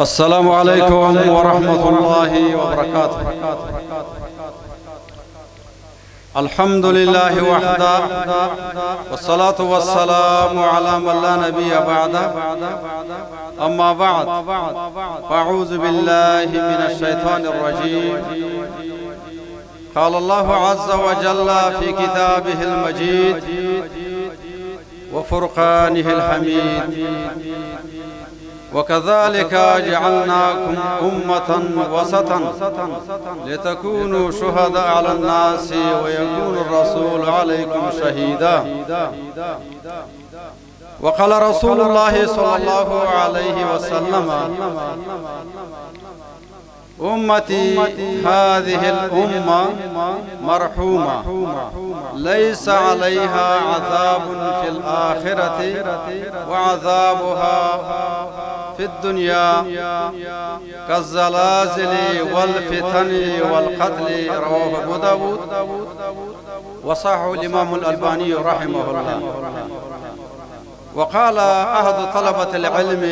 السلام عليكم ورحمة الله وبركاته. الحمد لله وحده والصلاة والسلام على من لا نبي بعده. أما بعد، فأعوذ بالله من الشيطان الرجيم. قال الله عز وجل في كتابه المجيد وفرقانه الحميد: وكذلك جعلناكم أمة وسطا لتكونوا شهداء على الناس ويكون الرسول عليكم شهيدا. وقال رسول الله صلى الله عليه وسلم: أمتي هذه الأمة مرحومة ليس عليها عذاب في الآخرة وعذابها في الدنيا كالزلازل والفتن والقتل. رواه أبو داود وصححه الإمام الألباني رحمه الله. وقال أحد طلبة العلم: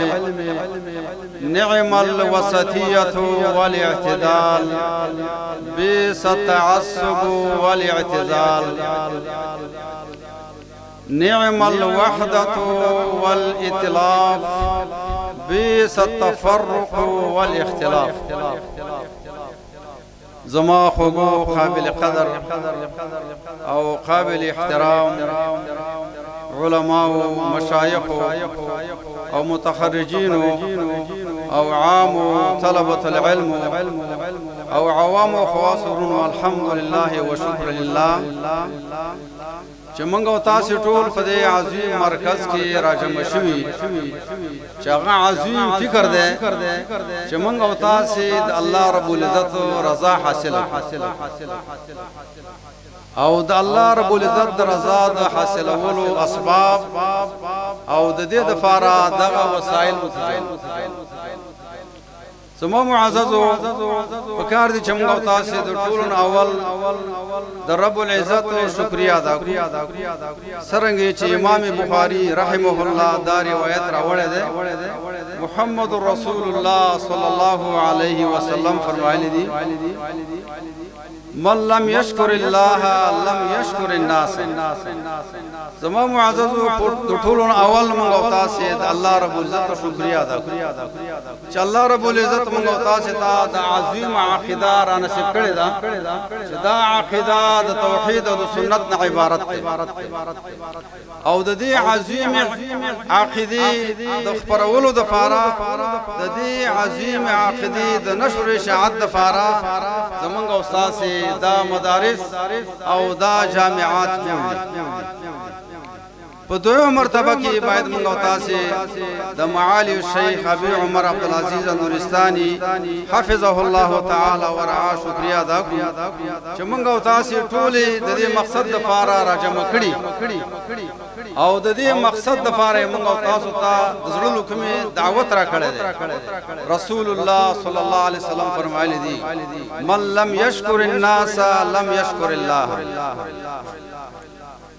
نعم الوسطية والاعتدال، بئس التعصب والاعتزال. نعم الوحدة والائتلاف، بئس التفرق والاختلاف. زما خوگو قابل قدر او قابل احترام علماء و مشايخ او متخرجين او عام طلبة العلم او عوام و خواص، والحمد لله وشكر لله چې موږ او تاسو ټول په دې عظیم مرکز کې راجمع شوي، چې هغه عظیم فکر دی چې موږ او تاسو د الله رب العزت رضا حاصل او د الله رب العزت د رضا د حاصلولو اسباب او د دې لپاره دغه وسایل زمو معززو پکار دي چې موږ او تاسو د ټولو اول د رب العزت شکریا ادا کړو. څنګه چې امام بخاری رحمه الله دا روایت راوړی دی، محمد رسول الله صلی الله علیه وسلم فرمایلی دي: من لم يشكر الله لم يشكر الناس. زمو معززو د ټولو اول موږ او تاسو د الله رب العزت شکریا ادا کړو چې الله رب العزت موږ او تاسو ته د عظیم عقیده را نصیب کړی دا چې دا عقیده د توحید او د سنت نه عبارت ده، او د دې عظیم عقیده د خبرولو د فاره د دې عظیم عقیده د نشر اشاعت د فاره زمونږ او تاسو دا مدارس او دا جامعات جوړ. په دویمه مرتبه کې باید موږ او تاسو د معالي الشیخ ابي عمر عبدالعزيز نورستاني حفظه الله تعالی ورعاه شکریا ادا کړو چې موږ او تاسو ټول د دې مقصد لپاره راجمع کړي او د دې مقصد لپاره موږ او تاسو ته د زړه کومه دعوت را کړې ده. رسول الله صلی الله علیه وسلم فرمایلی دي: من لم يشكر الناس لم يشكر الله.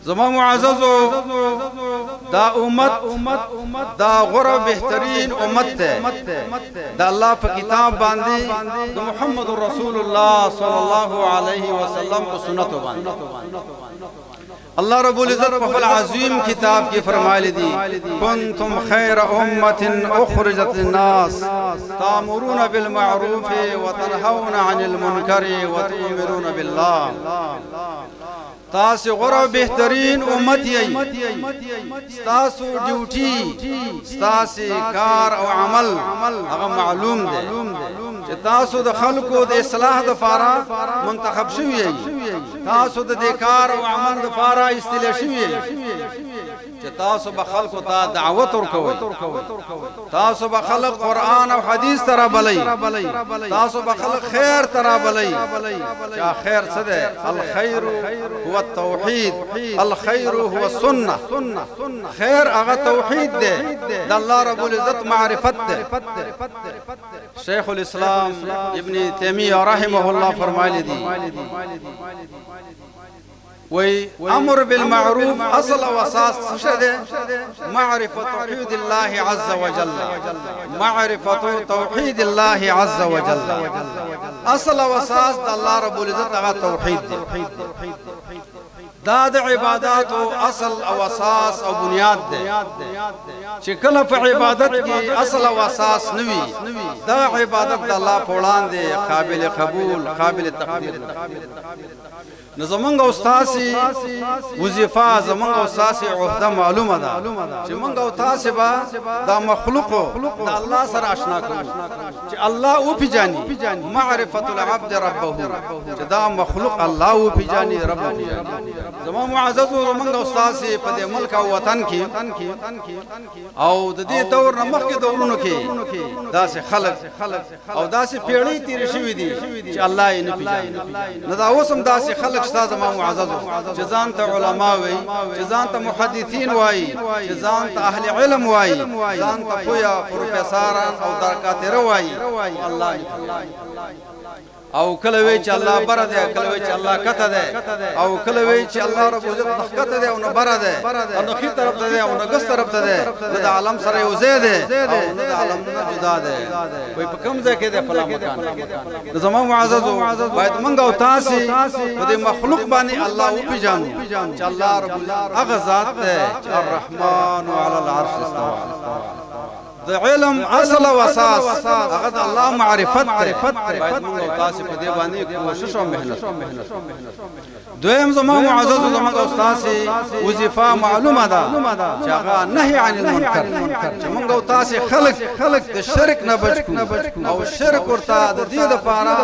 زما معززو دا امت دا غره بهترین امت ده دا الله په کتاب باندې د محمد رسول الله صلی الله علیه وسلم په سنت باندې الله رب العزت په خپل عظیم کتاب کې فرمایلی دي: کنتم خیر امه اخرجت للناس تامرون بالمعروف وتنهون عن المنکر وتؤمنون بالله. تاسو غره بهترین امت یې، تاسو ډیوټي تاسو کار او عمل هغه معلوم دی چې تاسو د خلکو د اصلاح لپاره منتخب شوی یې، تاسو د کار او عمل لپاره استله شوی یې چې تاسو به خلکو ته دعوت ورکوي، تاسو به خلک قرآن او حدیث ته رابلئ، تاسو به خلک خیر ته رابلئ. چې خیر څه دی؟ الخير هو التوحید، الخير هو السنه. خیر هغه توحید دی، د الله رب العزت معرفت دی. شیخ الاسلام ابن تیمیہ رحمه الله فرمایلی دي: وي امر بالمعروف اصل واساس شده معرفه توحيد الله عز وجل معرفه توحيد الله عز وجل اصل واساس الله رب العزت هغه توحید دا د عبادت اصل او اساس او بنیاد ده چې کله په عبادت کې اصل او اساس نوي دا عبادت د الله په وړاندې قابل قبول قابل تقدیر نظمنګ استاد سي وظیفه زمنګ استاد سي عہده معلومه ده چې منګ او تاسو به دا مخلوق د الله سره آشنا کوو چې الله او پیجاني معرفت العبد ربه چې دا مخلوق الله او پیجاني رب زمو معزز زمنګ استاد سي په دې ملک او وطن کې او د دې دور نه مخکې دورونو کې داسې خلق او داسې پیړۍ تیر شوې دي چې الله یې نه پیژني نه دا اوس هم داسې خلق استاد ما معزز جزان ته علما وي جزان ته محدثین وای جزان ته اهل علم وای جزان ته پویا پروفیسوران او دکاتره وای الله او کله وی چې الله بره ده کله وی چې الله کته ده او کله وی چې الله رب عزت نخکته ده او نه بره ده او نه خي طرف ته ده او نه ګس طرف ته ده د عالم سره یو ځای ده او نه د عالم نه جدا ده وای په کوم ځای کې ده فلا مکان زمو معزز باید منګ او تاسو په دې مخلوق باندې الله او پیژانو چې الله رب هغه ذات ده چې الرحمن علی العرش استوى د علم اصل او اساس هغه الله معرفت باید موږ تاسو په دې باندې کوشش او مهنت دویم زمو معزز زمو استاد سي وظیفه معلومه ده چې هغه نهي عن المنکر چې موږ تاسو خلق د شرک نه بچو او شرک ورته د دې لپاره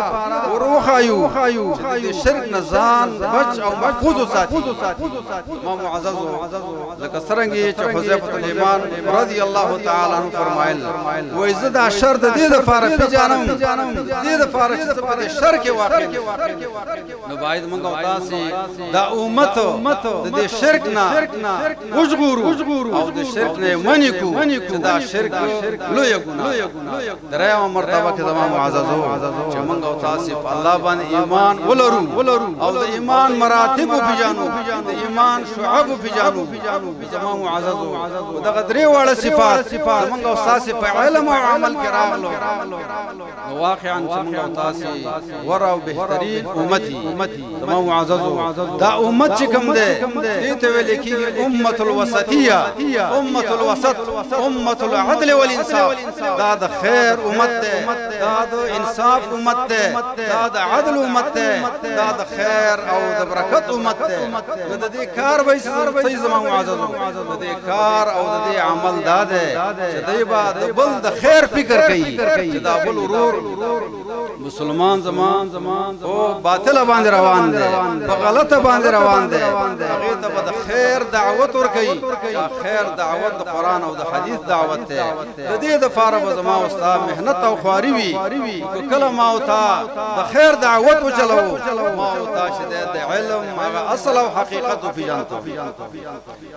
وروخایو چې د شرک نه ځان بچ او محفوظ ساتي زمو معزز لکه څنګه چې حذیفه الایمان رضی الله تعالی عنہ فرمایل وای زه دا شر د دې لپاره پیژنم دې لپاره چې په شر کې واقع نو باید موږ تاسو دا امت د دې شرک نه وژغورو او د شرک نه منکو چې دا شرک لوی ګناه درېمه مرتبه کې زمو معززو چې موږ تاسو په الله باندې ایمان ولرو او د ایمان مراتب پیژنو د ایمان شعب پیژنو زمو معززو دغه درې واړه صفات موږ تاسو په علم او عمل کې راغلو واقعا چې موږ تاسو ورا بهترین امتی زمو معززو دا امت چې کوم ده دې ته ویل کېږي امه الوسطیه امه الوسط امه العدل والانصاف دا د خیر امت ده دا د انصاف امت ده دا د عدل امت ده دا د خیر او د برکت امت ده نو د دې کار به صحیح زمو معززو د دې کار او د دې عمل دا ده چې دوی به د بل د خیر فکر کوي چې دا بل ورور مسلمان زمان او باطل باندې روان دي په غلطه باندې روان دي هغه ته د خیر دعوت ورکوي خیر دعوت د قران او د حدیث دعوت ته د دې د فارغ زما استاد مهنت او خواري وي کله ما او تا د خیر دعوت وچلو ما او تا شته د علم هغه اصل او حقیقت پیژنته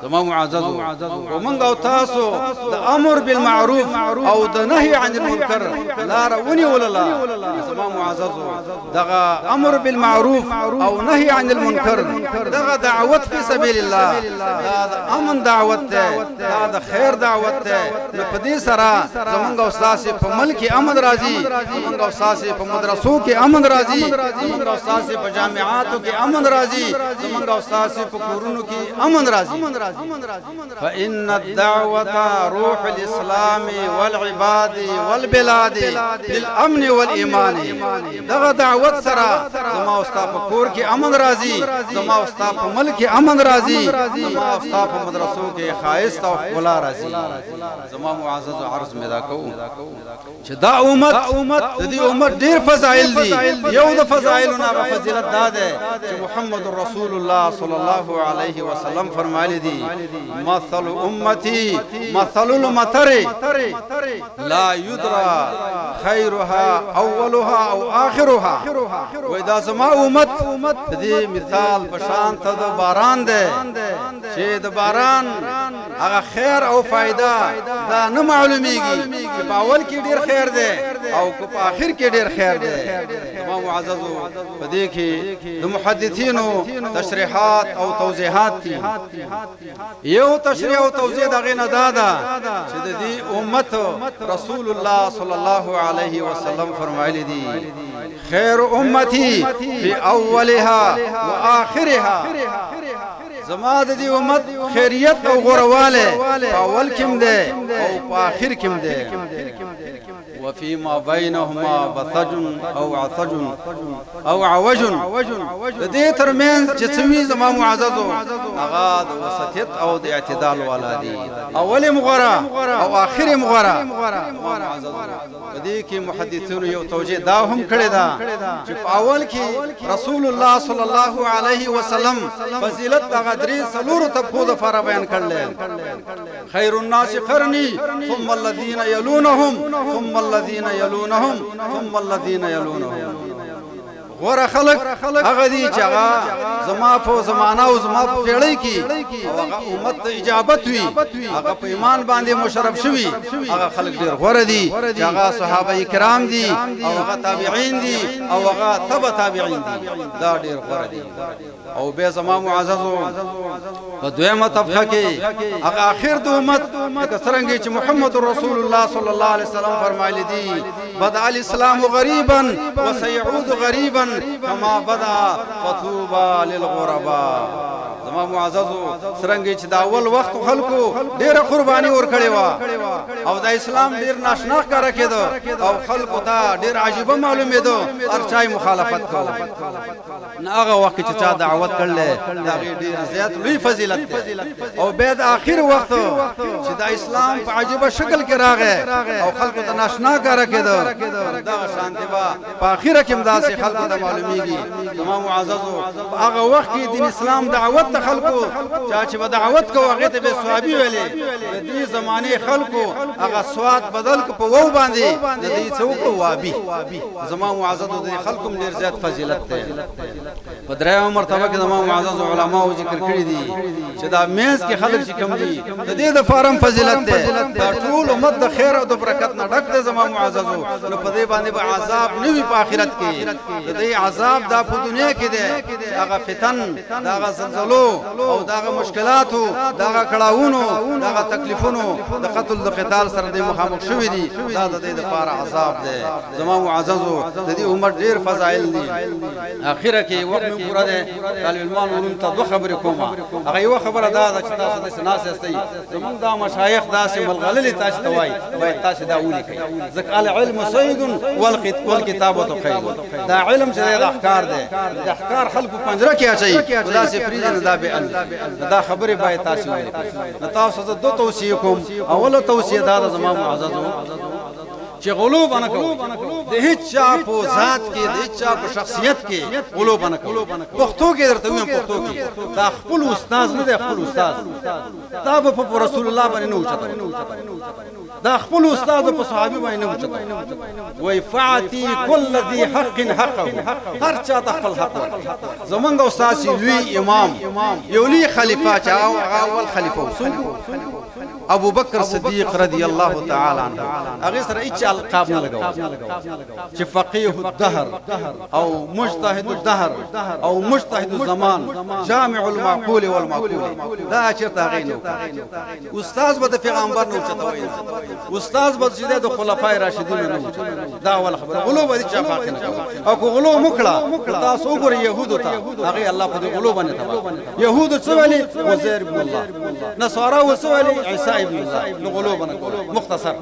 زما معزز او موږ او تاسو د امر بالمعروف او د نهي عن المنکر لا رونی ولا زما معزز دغه امر بالمعروف او نهي عن المنکر دغه دعوت فی سبیل الله دا امن دعوت ته دا د خیر دعوت ته په دې سره زمونږ استاد په ملک امن راځي زمونږ استاد په مدرسو کې امن راځي زمونږ استاد په جامعاتو کې امن راځي زمونږ استاد په کورونو کې امن راځي فإن الدعوة روح الإسلام والعباد والبلاد للأمن والإيمان دغه دعوت سره زما استاد په کور کې امن راځي زما استاد په ملک امن راځي زما استاد په مدرسو کې خاص او ولا راځي زما معزز عرض مدا کوم چې دا امت د دې امت ډیر فضایل دي یو د فضایلونو فضیلت دا ده چې محمد رسول الله صلی الله علیه وسلم فرمایلی دي مثل امتی مثل المطر لا يدرى خيرها اولها او اخرها و دا زما امت دې مثال بشان ته د باران ده چې د باران هغه خیر او فائدہ دا نه معلومیږي چې په اول کې ډیر خیر دی او په آخر کې ډیر خیر دی زما معززو په دې کې د محدثینو تشریحات او توضیحات دي یو تشریح او توضیح دغه نه دادا چې د دې امت رسول الله صلی الله علیه وسلم فرمایلی دي خیر امتی فی اولها واخرها زما د دې امت خیریت او غورواله په اول کې ده او په آخر کې ده وفيما بينهما بثج او عثج او عوج د دې ترمنځ چې څومي زما معززو هغه د وسطیت او د اعتدال والا دي اول مغرا او اخر مغرا په دې کې محدثونو یو توجیه دا هم کړی دا چې په اول کې رسول الله صلی الله علیه وسلم فضیلت د غدری سلور تبخو د فار بیان کړل خیر الناس قرنی ثم الذين يلونهم ثم الذين يلونهم ثم الذين يلونهم غوره خلق هغه دي چې هغه زما په زمانہ او زما په پیړۍ کې هغه امت ته اجابت وي هغه په ایمان باندې مشرف شوي هغه خلق ډیر غوره دي چې هغه صحابه کرام دي او هغه تابعین دي او هغه تبع تابعین دي دا ډیر غوره دي او به زما معززو په دویمه طبقه کې هغه اخر د امت څنګه چې محمد رسول الله صلی الله علیه وسلم فرمایلی دي بدا الاسلام غریبا وسيعود غریبا كما بدا فطوبى للغرباء زما معززو څنګه چې دا اول وخت خلکو ډیره قرباني ورکړې و او د اسلام ډیر ناشنا کار کېدو او خلکو ته ډیر عجیب معلومه ده ارچای مخالفت کو نه هغه وخت چې چا دعوت کړل دا ډیر زیات لوی فضیلت ده او بعد اخر وخت چې د اسلام په عجیب شکل کې راغی او خلکو ته ناشنا کار کېدو دا شانتی با په اخر کې امداسي خلکو ته معلومیږي زما معززو هغه وخت کې دین اسلام دعوت خلکو چې په دعوت کو هغه ته به ثوابي ویلې د دې زمانه خلکو هغه سواد بدل کو په وو باندې د دې څوک وابي زما معززو د خلکو ډیر زیات فضیلت ده په درېمه مرتبه کې زما معزز علماء ذکر کړی دي چې دا میز کې خلک چې کم دي د دې د فارم فضیلت ده دا ټول امت د خیر او د برکت نه ډک ده زما معززو نو په دې باندې به عذاب نه وي په آخرت کې د دې عذاب دا په دنیا کې ده هغه فتن دا هغه زلزلو او داغه مشکلاتو داغه کړهونو داغه تکلیفونو د قتل د قتال سره د مخامخ شوې دي دا د دې لپاره عذاب ده زما معززو د دې عمر ډیر فضایل دي اخره کې وخت مې پوره ده طالب علمان ورن ته دوه خبرې کومه هغه یو خبره دا چې تاسو د سناس استي زمونږ د مشایخ داسې ملغلل تاسو ته وای باید تاسو دا ولي کوي ځکه العلم سید والکتابه خیر دا علم چې د احکار ده د احکار خلکو پنجره کې اچي خلاصې فریضه دا به دا خبره باید تاسو وایي تاسو ته دوه توصیه کوم اوله توصیه دا زما معززو چې غلو باندې کو د هیڅ چا په ذات کې د هیڅ چا په شخصیت کې غلو باندې کو پښتو کې درته وایم پښتو کې دا خپل استاد نه دی خپل استاد دا په رسول الله باندې نه اوچته دا خپل استاد په صحابي باندې نه اوچته وای فاعتی کل ذی حق حقه هر چا ته خپل حق زمونږ استاد لوی امام یولی خلیفہ چا اول خلیفہ ابو بکر صدیق رضی الله تعالی عنہ هغه سره هیڅ القاب نه لګاو چې فقيه الدهر او مجتهد الدهر او مجتهد الزمان جامع المعقول والمعقول دا چرته غینو استاد به پیغمبر نو چته وای استاد به د خلفای راشدین نو دا اول خبره غلو به چا پاک نه او کو غلو مخړه تاسو وګور يهودو ته هغه الله په غلو باندې تبا يهودو څه ویلي وزير ابن الله نصارا وسوالي عيسى ابن الله غلو باندې مختصر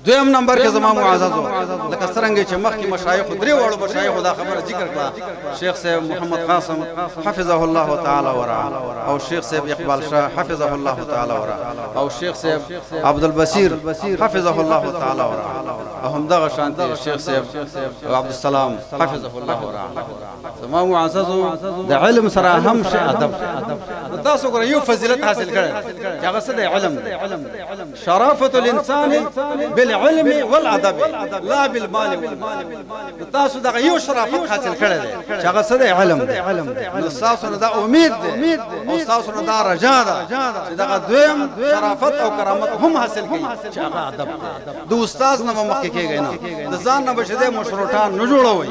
دویم نمبر کې زما معززو لکه څنګه چې مخکې مشایخ درې وړو مشایخ دا خبره ذکر کړه شیخ صاحب محمد قاسم حفظه الله تعالی ورعاه او شیخ صاحب اقبال شاه حفظه الله تعالی ورعاه او شیخ صاحب عبد البصير حفظه الله تعالی ورعاه او هم دغه شانتي شیخ صاحب عبد السلام حفظه الله ورعاه زما معززو د علم سره هم شي ادب تاسو ګره یو فضیلت حاصل کړل هغه څه دی علم شرافة الانسان بالعلم والادب لا بالمال والمال تاسو دغه یو شرافت حاصل کړل دی هغه څه دی علم نو تاسو نه دا امید دی او تاسو نه دا رجا ده چې دغه دویم شرافت او کرامت هم حاصل کړي چې هغه ادب د استاد نه مخکې کېږي نه د ځان نه بشده مشروطان نه جوړوي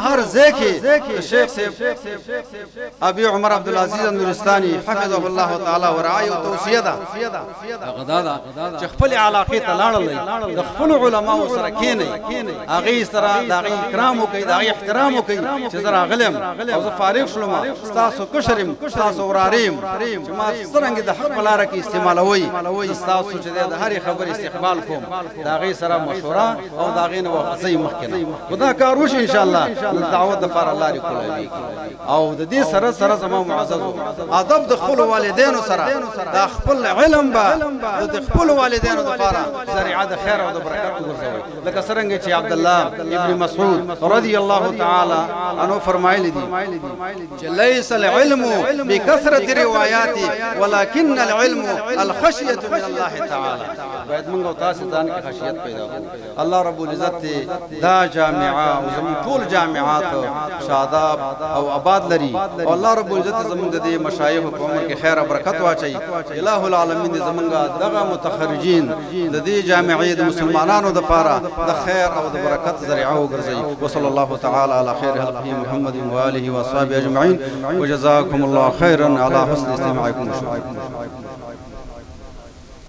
هر ځای کې شیخ صاحب ابي عمر عبد العزيز النورستاني حفظه الله تعالی ورعايه توصيه ده غدادا چې خپل علاقه ته لاړل د خپل علماء سره کېني هغه سره د اکرام کوي د احترام کوي چې زرا غلم او زه فارغ شلم تاسو کشرم تاسو وراریم چې ما څنګه د حق لاره کې استعمالوي تاسو چې د هر خبر استقبال کوم دا غي سره مشوره او دا غي نو زي مخکنه خدا کار وش ان شاء الله دعوت د فار الله کوي او د دې سره زمو معزز ادب د خپل والدینو سره د خپل علم با د خپل والدینو د فار ذریعہ د خیر او د برکت ګرځوي لکه څنګه چې عبد الله ابن مسعود رضی الله تعالی عنه فرمایلی دي چې ليس العلم بكثرة روایات ولكن العلم الخشيه من الله تعالی باید موږ تاسو ځان کې خشیت پیدا کړو الله رب العزت دا جامعه او زموږ ټول جامعات شاداب او آباد لري او الله رب العزت زموږ د مشایخ په عمر کې خیر او برکت واچي الہ العالمین زمونږ دغه متخرجین د دې جامعې د مسلمانانو د پاره د خیر او د برکت ذریعہ وګرځي وصلی الله تعالی علی خیر خلقه محمد و آله و اصحابه اجمعین وجزاکم الله خیرا علی حسن استماعکم.